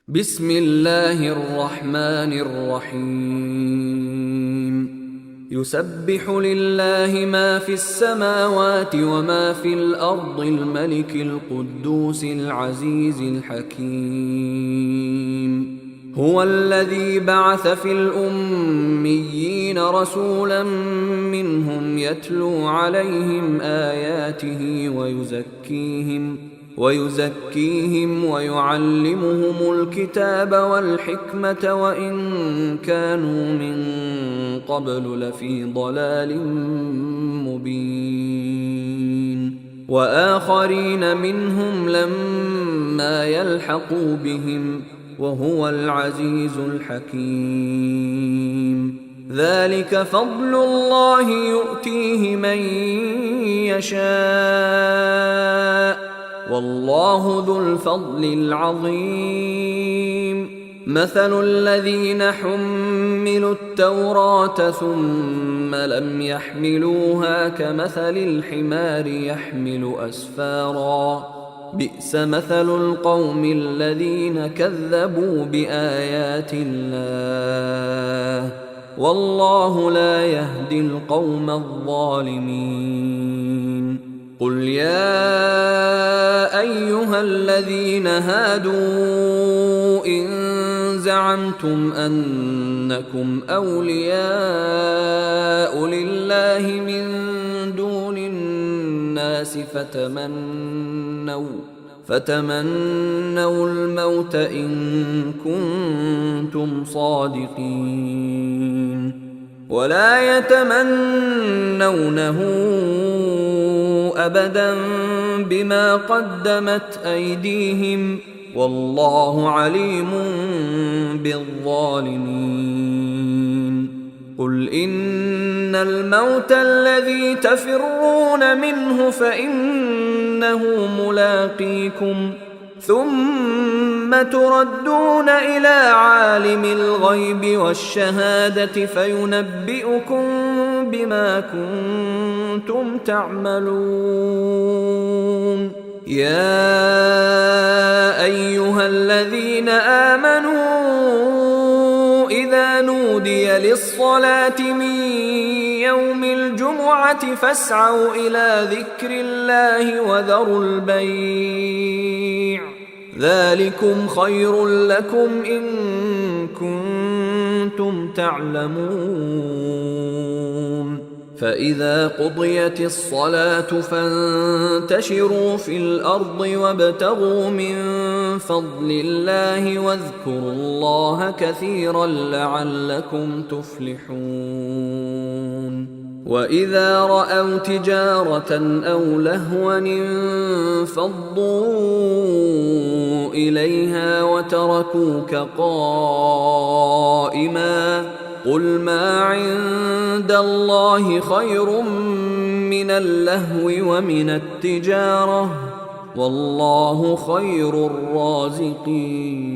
بسم الله الرحمن الرحيم يسبح لله ما في السماوات وما في الأرض الملك القدوس العزيز الحكيم هو الذي بعث في الأميين رسولا منهم يتلو عليهم آياته ويزكيهم ويعلمهم الكتاب والحكمة وإن كانوا من قبل لفي ضلال مبين وآخرين منهم لما يلحقوا بهم وهو العزيز الحكيم ذلك فضل الله يؤتيه من يشاء والله ذو الفضل العظيم مثل الذين حملوا التوراة ثم لم يحملوها كمثل الحمار يحمل أسفارا بئس مثل القوم الذين كذبوا بآيات الله والله لا يهدي القوم الظالمين قل يا أيها الذين هادوا إن زعمتم أنكم أولياء لله من دون الناس فتمنوا الموت إن كنتم صادقين ولا يتمنونه أبدا بما قدمت أيديهم والله عليم بالظالمين قل إن الموت الذي تفرون منه فإنه ملاقيكم ثم تردون إلى عالم الغيب والشهادة فينبئكم بما كنتم تعملون يا أيها الذين آمنوا إذا نودي للصلاة من يوم الجمعة فاسعوا إلى ذكر الله وذروا البيع ذلكم خير لكم إن كنتم تعلمون فإذا قضيت الصلاة فانتشروا في الأرض وابتغوا من فضل الله واذكروا الله كثيرا لعلكم تفلحون وإذا رأوا تجارة أو لهوا انفضوا إليها وتركوك قائما قل ما عند الله خير من اللهو ومن التجارة والله خير الرازقين